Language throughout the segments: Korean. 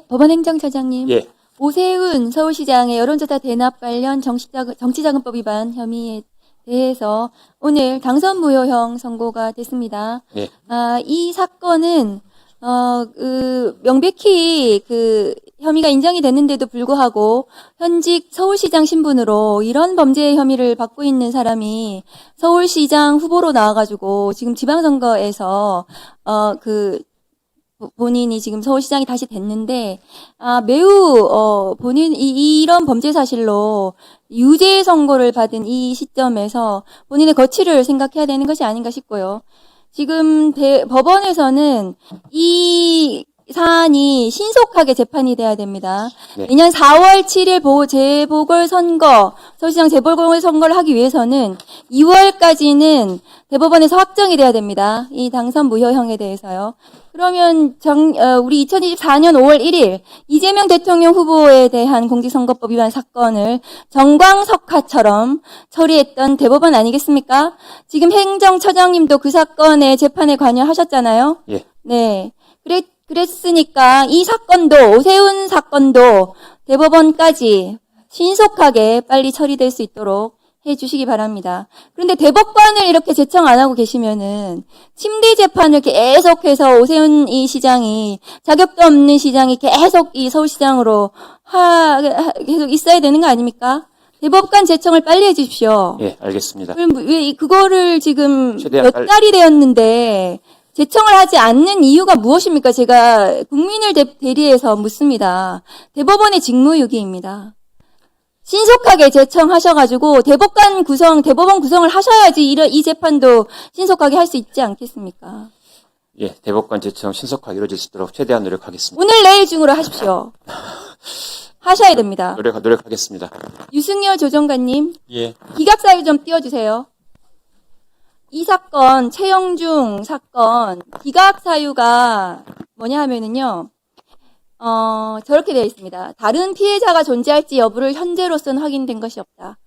법원행정처장님. 예. 오세훈 서울시장의 여론조사 대납 관련 정치자금법 위반 혐의에 대해서 오늘 당선 무효형 선고가 됐습니다. 예. 이 사건은 명백히 혐의가 인정이 됐는데도 불구하고 현직 서울시장 신분으로 이런 범죄 혐의를 받고 있는 사람이 서울시장 후보로 나와가지고 지금 지방선거에서 본인이 지금 서울시장이 다시 됐는데, 매우, 이런 범죄 사실로 유죄 선고를 받은 이 시점에서 본인의 거취를 생각해야 되는 것이 아닌가 싶고요. 지금 법원에서는 이 사안이 신속하게 재판이 돼야 됩니다. 네. 내년 4월 7일 재보궐선거, 서울시장 재보궐선거를 하기 위해서는 2월까지는 대법원에서 확정이 돼야 됩니다. 이 당선 무효형에 대해서요. 그러면 우리 2024년 5월 1일 이재명 대통령 후보에 대한 공직선거법 위반 사건을 정광석화처럼 처리했던 대법원 아니겠습니까? 지금 행정처장님도 그 사건의 재판에 관여하셨잖아요. 예. 네. 그랬으니까 이 사건도, 오세훈 사건도 대법원까지 신속하게 빨리 처리될 수 있도록 해 주시기 바랍니다. 그런데 대법관을 이렇게 제청 안 하고 계시면은 침대 재판을 계속해서 오세훈 이 시장이, 자격도 없는 시장이 계속 이 서울시장으로 계속 있어야 되는 거 아닙니까? 대법관 제청을 빨리 해 주십시오. 예, 알겠습니다. 그럼 왜 그거를 지금 최대한 몇 달이 되었는데 제청을 하지 않는 이유가 무엇입니까? 제가 국민을 대리해서 묻습니다. 대법원의 직무유기입니다. 신속하게 제청하셔가지고 대법원 구성을 하셔야지 이 재판도 신속하게 할 수 있지 않겠습니까? 예, 대법관 제청 신속하게 이루어질 수 있도록 최대한 노력하겠습니다. 오늘 내일 중으로 하십시오. 하셔야 됩니다. 노력하겠습니다. 유승열 조정관님, 예. 기각사유 좀 띄워주세요. 이 사건, 최영중 사건, 기각사유가 뭐냐 하면은요, 저렇게 되어 있습니다. 다른 피해자가 존재할지 여부를 현재로서는 확인된 것이 없다.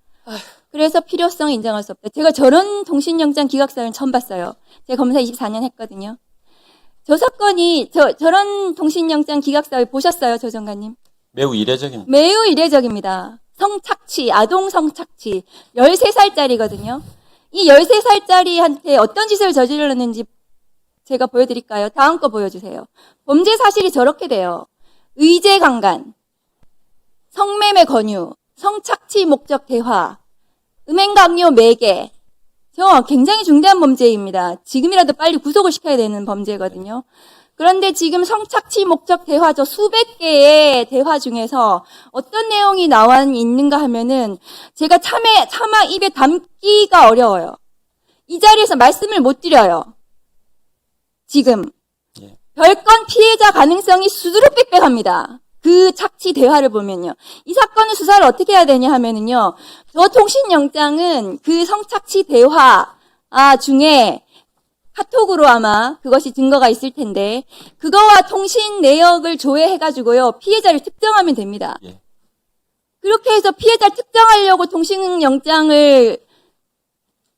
그래서 필요성을 인정할 수 없다. 제가 저런 통신영장 기각사유는 처음 봤어요. 제가 검사 24년 했거든요. 저 사건이, 저런 통신영장 기각사유 보셨어요, 조 정관님? 매우 이례적입니다. 매우 이례적입니다. 성착취, 아동 성착취, 13살짜리거든요. 이 13살짜리한테 어떤 짓을 저질렀는지 제가 보여드릴까요? 다음 거 보여주세요. 범죄 사실이 저렇게 돼요. 의제 강간, 성매매 권유, 성착취 목적 대화, 음행 강요 매개. 저 굉장히 중대한 범죄입니다. 지금이라도 빨리 구속을 시켜야 되는 범죄거든요. 그런데 지금 성착취 목적 대화, 저 수백 개의 대화 중에서 어떤 내용이 나와 있는가 하면은 제가 차마 입에 담기가 어려워요. 이 자리에서 말씀을 못 드려요. 지금. 예. 별건 피해자 가능성이 수두룩빽빽합니다. 그 착취 대화를 보면요. 이 사건의 수사를 어떻게 해야 되냐 하면은요. 저 통신영장은 그 성착취 대화 중에 카톡으로 아마 그것이 증거가 있을 텐데 그거와 통신 내역을 조회해가지고요. 피해자를 특정하면 됩니다. 예. 그렇게 해서 피해자를 특정하려고 통신영장을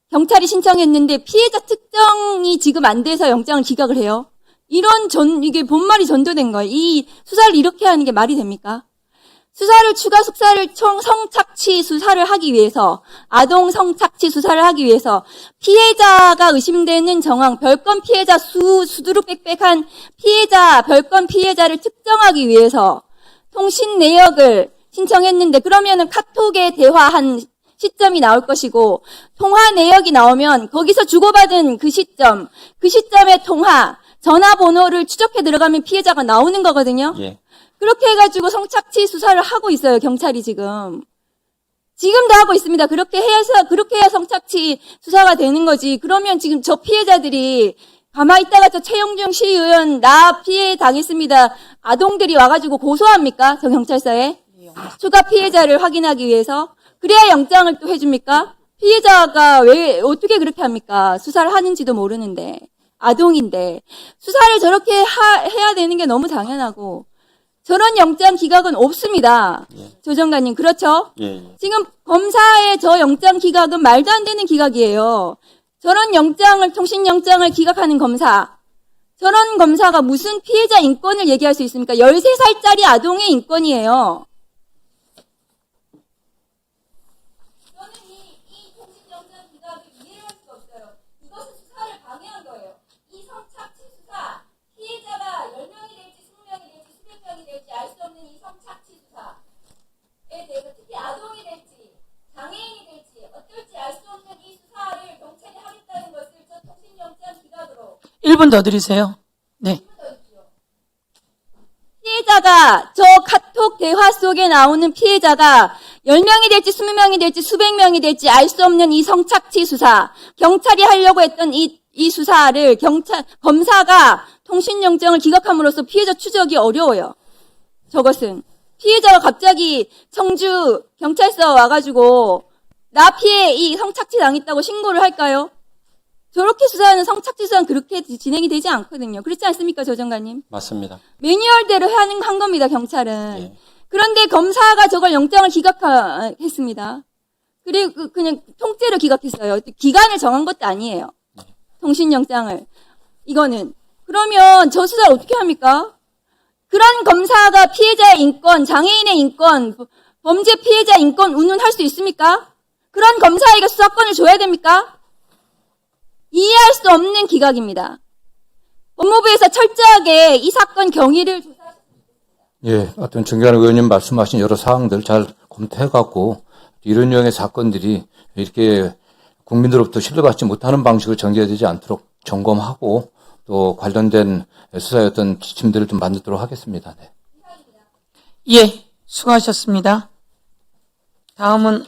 경찰이 신청했는데 피해자 특정이 지금 안 돼서 영장을 기각을 해요. 이게 본말이 전도된 거예요. 이 수사를 이렇게 하는 게 말이 됩니까? 추가 수사를 성착취 수사를 하기 위해서, 아동 성착취 수사를 하기 위해서, 피해자가 의심되는 정황, 별건 피해자 수두룩빽빽한 별건 피해자를 특정하기 위해서 통신 내역을 신청했는데, 그러면은 카톡에 대화한 시점이 나올 것이고, 통화 내역이 나오면 거기서 주고받은 그 시점의 통화, 전화번호를 추적해 들어가면 피해자가 나오는 거거든요. 예. 그렇게 해가지고 성착취 수사를 하고 있어요, 경찰이 지금. 지금도 하고 있습니다. 그렇게 해야 성착취 수사가 되는 거지. 그러면 지금 저 피해자들이 가만히 있다가 저 최영중 시의원 나 피해 당했습니다. 아동들이 와가지고 고소합니까? 저 경찰서에? 추가 피해자를 확인하기 위해서. 그래야 영장을 또 해줍니까? 피해자가 왜 어떻게 그렇게 합니까? 수사를 하는지도 모르는데. 아동인데. 수사를 저렇게 해야 되는 게 너무 당연하고. 저런 영장 기각은 없습니다. 예. 조 정관님, 그렇죠? 예. 지금 검사의 저 영장 기각은 말도 안 되는 기각이에요. 저런 통신영장을 기각하는 검사, 저런 검사가 무슨 피해자 인권을 얘기할 수 있습니까? 13살짜리 아동의 인권이에요. 저는 이 통신영장 기각을 이해할 수가 없어요. 이것은 수사를 방해한 거예요. 이 성착취 수사, 피해자가 10명이 될지 20명이 될지 수백 명이 될지 알 수 없는 이 성착취 수사에 대해서 특히 아동이 될지 장애인이 될지 어떨지 알 수 없는 이 수사를 경찰이 하겠다는 것을 저 통신영장 기각으로 1분 더 드리세요. 네. 피해자가 저 카톡 대화 속에 나오는 피해자가 10명이 될지 20명이 될지 수백 명이 될지 알 수 없는 이 성착취 수사, 경찰이 하려고 했던 이 수사를 검사가 통신영장을 기각함으로써 피해자 추적이 어려워요. 저것은 피해자가 갑자기 청주 경찰서 와가지고 나 피해 이 성착취 당했다고 신고를 할까요? 저렇게 수사하는 성착취 수사는 그렇게 진행이 되지 않거든요. 그렇지 않습니까, 조 장관님? 맞습니다. 매뉴얼대로 한 겁니다, 경찰은. 예. 그런데 검사가 저걸 영장을 기각했습니다. 그리고 그냥 통째로 기각했어요. 기간을 정한 것도 아니에요. 통신영장을. 이거는. 그러면 저 수사를 어떻게 합니까? 그런 검사가 피해자의 인권, 장애인의 인권, 범죄 피해자 인권 운운할 수 있습니까? 그런 검사에게 수사권을 줘야 됩니까? 이해할 수 없는 기각입니다. 법무부에서 철저하게 이 사건 경위를 예, 하여튼 정경환 의원님 말씀하신 여러 사항들 잘 검토해갖고 이런 유형의 사건들이 이렇게 국민들로부터 신뢰받지 못하는 방식으로 전개되지 않도록 점검하고 또 관련된 수사의 어떤 지침들을 좀 만들도록 하겠습니다. 네. 예, 수고하셨습니다. 다음은